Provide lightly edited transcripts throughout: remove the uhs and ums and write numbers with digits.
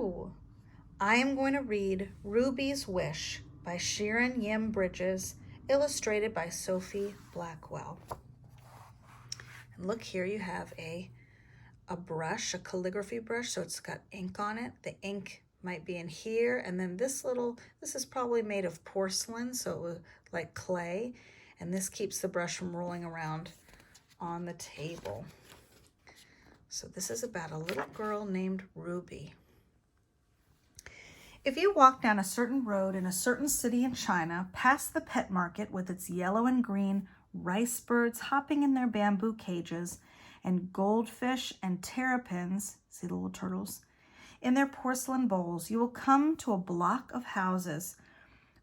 Hello! I am going to read Ruby's Wish by Sharon Yim Bridges, illustrated by Sophie Blackwell. And look here, you have a brush, a calligraphy brush, so it's got ink on it. The ink might be in here, and then this is probably made of porcelain, so it was like clay, and this keeps the brush from rolling around on the table. So this is about a little girl named Ruby. If you walk down a certain road in a certain city in China, past the pet market with its yellow and green rice birds hopping in their bamboo cages, and goldfish and terrapins, see the little turtles, in their porcelain bowls, you will come to a block of houses,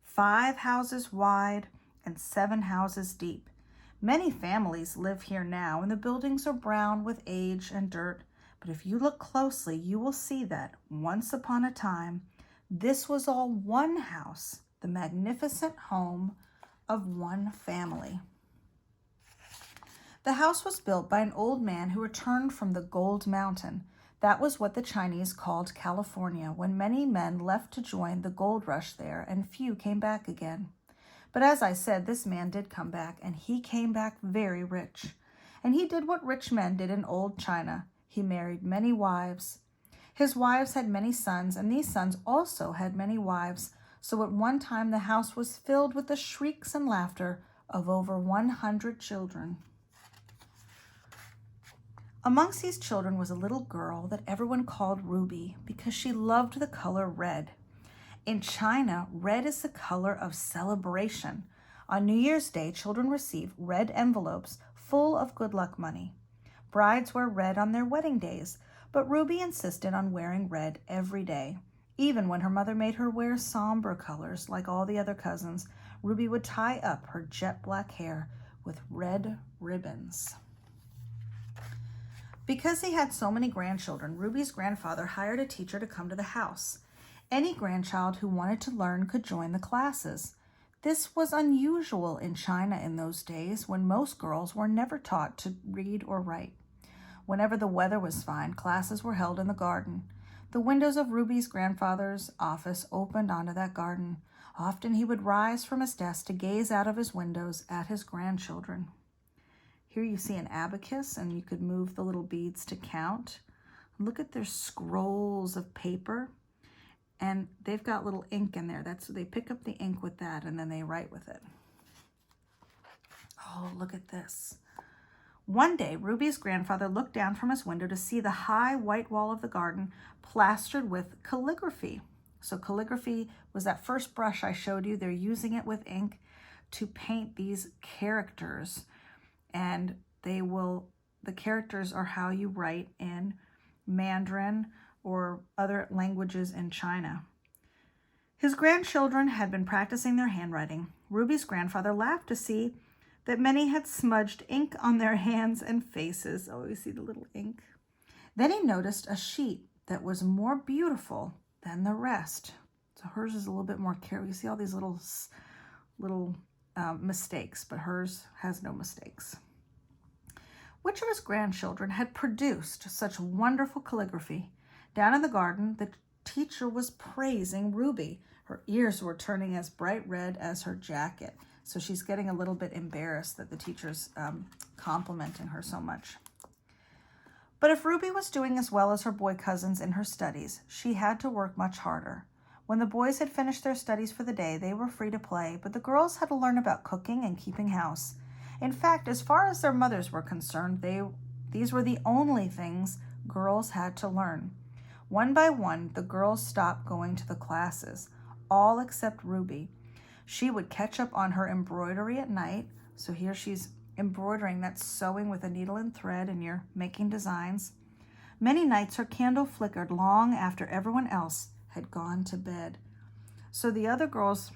5 houses wide and 7 houses deep. Many families live here now, and the buildings are brown with age and dirt. But if you look closely, you will see that once upon a time, this was all one house, the magnificent home of one family. The house was built by an old man who returned from the Gold Mountain. That was what the Chinese called California, when many men left to join the gold rush there, and few came back again. But as I said, this man did come back, and he came back very rich. And he did what rich men did in old China. He married many wives. His wives had many sons, and these sons also had many wives. So at one time the house was filled with the shrieks and laughter of over 100 children. Amongst these children was a little girl that everyone called Ruby because she loved the color red. In China, red is the color of celebration. On New Year's Day, children receive red envelopes full of good luck money. Brides wear red on their wedding days, but Ruby insisted on wearing red every day. Even when her mother made her wear somber colors like all the other cousins, Ruby would tie up her jet black hair with red ribbons. Because he had so many grandchildren, Ruby's grandfather hired a teacher to come to the house. Any grandchild who wanted to learn could join the classes. This was unusual in China in those days when most girls were never taught to read or write. Whenever the weather was fine, classes were held in the garden. The windows of Ruby's grandfather's office opened onto that garden. Often he would rise from his desk to gaze out of his windows at his grandchildren. Here you see an abacus, and you could move the little beads to count. Look at their scrolls of paper. And they've got little ink in there. They pick up the ink with that, and then they write with it. Oh, look at this. One day, Ruby's grandfather looked down from his window to see the high white wall of the garden plastered with calligraphy. So calligraphy was that first brush I showed you. They're using it with ink to paint these characters. And the characters are how you write in Mandarin or other languages in China. His grandchildren had been practicing their handwriting. Ruby's grandfather laughed to see that many had smudged ink on their hands and faces. Oh, you see the little ink? Then he noticed a sheet that was more beautiful than the rest. So hers is a little bit more careful. You see all these little mistakes, but hers has no mistakes. Which of his grandchildren had produced such wonderful calligraphy? Down in the garden, the teacher was praising Ruby. Her ears were turning as bright red as her jacket. So she's getting a little bit embarrassed that the teacher's complimenting her so much. But if Ruby was doing as well as her boy cousins in her studies, she had to work much harder. When the boys had finished their studies for the day, they were free to play, but the girls had to learn about cooking and keeping house. In fact, as far as their mothers were concerned, these were the only things girls had to learn. One by one, the girls stopped going to the classes, all except Ruby. She would catch up on her embroidery at night. So here she's embroidering, that's sewing with a needle and thread, and you're making designs. Many nights her candle flickered long after everyone else had gone to bed. So the other girls,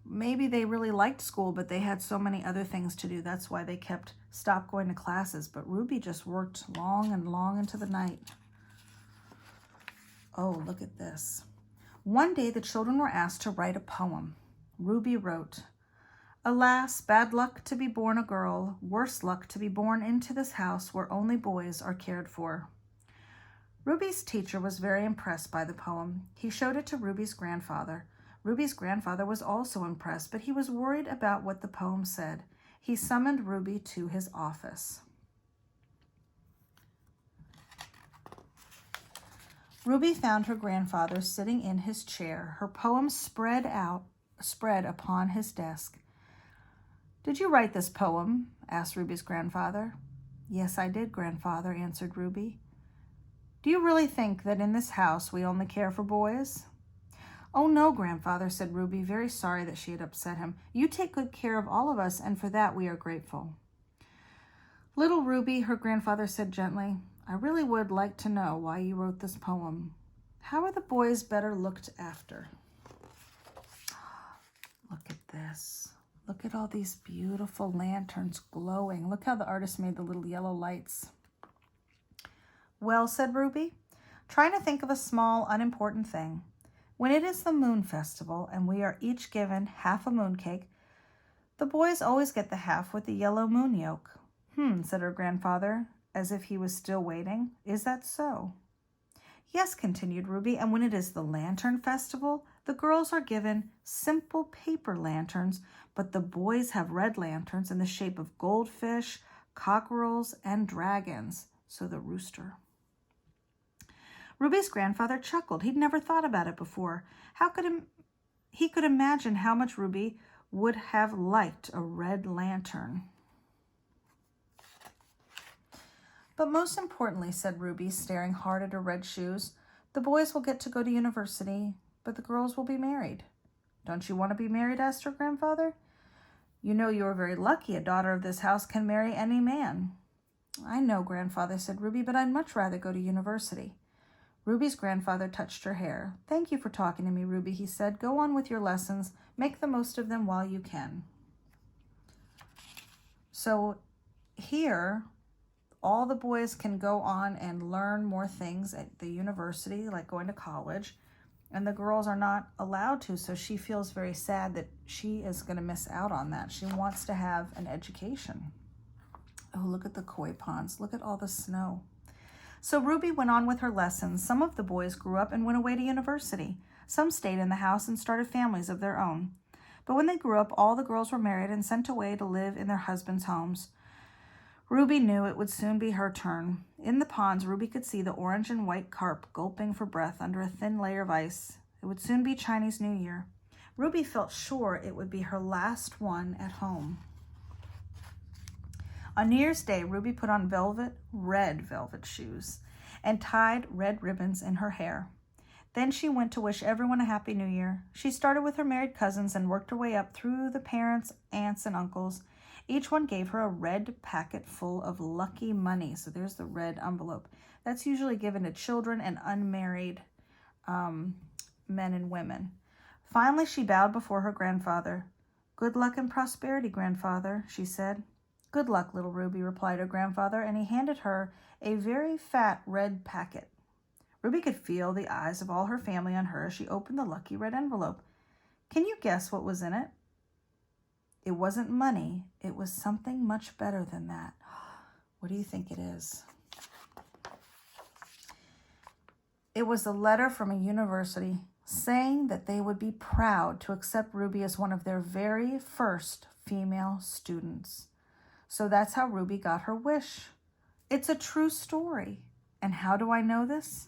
maybe they really liked school, but they had so many other things to do. That's why they stopped going to classes. But Ruby just worked long and long into the night. Oh, look at this. One day the children were asked to write a poem. Ruby wrote, "Alas, bad luck to be born a girl, worse luck to be born into this house where only boys are cared for." Ruby's teacher was very impressed by the poem. He showed it to Ruby's grandfather. Ruby's grandfather was also impressed, but he was worried about what the poem said. He summoned Ruby to his office. Ruby found her grandfather sitting in his chair, her poem spread upon his desk. "Did you write this poem?" asked Ruby's grandfather. "Yes, I did, grandfather," answered Ruby. "Do you really think that in this house we only care for boys?" "Oh, no, grandfather," said Ruby, very sorry that she had upset him. "You take good care of all of us, and for that we are grateful." "Little Ruby," her grandfather said gently, "I really would like to know why you wrote this poem. How are the boys better looked after?" Look at this. Look at all these beautiful lanterns glowing. Look how the artist made the little yellow lights. "Well," said Ruby, trying to think of a small, unimportant thing. "When it is the moon festival and we are each given half a mooncake, the boys always get the half with the yellow moon yolk." Said her grandfather, as if he was still waiting. "Is that so?" "Yes," continued Ruby, "and when it is the lantern festival, the girls are given simple paper lanterns, but the boys have red lanterns in the shape of goldfish, cockerels, and dragons." So the rooster. Ruby's grandfather chuckled. He'd never thought about it before. He could imagine how much Ruby would have liked a red lantern. "But most importantly," said Ruby, staring hard at her red shoes, "the boys will get to go to university, but the girls will be married." "Don't you want to be married?" asked her grandfather. "You know you are very lucky. A daughter of this house can marry any man." "I know, grandfather," said Ruby, "but I'd much rather go to university." Ruby's grandfather touched her hair. "Thank you for talking to me, Ruby," he said. "Go on with your lessons. Make the most of them while you can." So here, all the boys can go on and learn more things at the university, like going to college, and the girls are not allowed to, so she feels very sad that she is going to miss out on that. She wants to have an education. Oh, look at the koi ponds. Look at all the snow. So Ruby went on with her lessons. Some of the boys grew up and went away to university. Some stayed in the house and started families of their own. But when they grew up, all the girls were married and sent away to live in their husbands' homes. Ruby knew it would soon be her turn. In the ponds, Ruby could see the orange and white carp gulping for breath under a thin layer of ice. It would soon be Chinese New Year. Ruby felt sure it would be her last one at home. On New Year's Day, Ruby put on red velvet shoes and tied red ribbons in her hair. Then she went to wish everyone a Happy New Year. She started with her married cousins and worked her way up through the parents, aunts, and uncles. Each one gave her a red packet full of lucky money. So there's the red envelope. That's usually given to children and unmarried men and women. Finally, she bowed before her grandfather. "Good luck and prosperity, grandfather," she said. "Good luck, little Ruby," replied her grandfather, and he handed her a very fat red packet. Ruby could feel the eyes of all her family on her as she opened the lucky red envelope. Can you guess what was in it? It wasn't money. It was something much better than that. What do you think it is? It was a letter from a university saying that they would be proud to accept Ruby as one of their very first female students. So that's how Ruby got her wish. It's a true story. And how do I know this?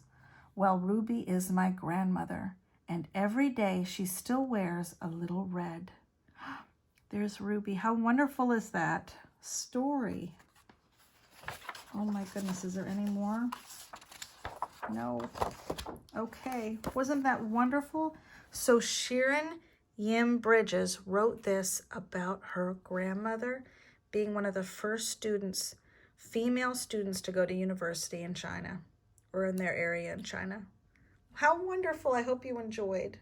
Well, Ruby is my grandmother, and every day she still wears a little red. There's Ruby. How wonderful is that story? Oh my goodness, is there any more? No. Okay, wasn't that wonderful? So Sharon Yim Bridges wrote this about her grandmother being one of the first students, female students, to go to university in China, or in their area in China. How wonderful. I hope you enjoyed.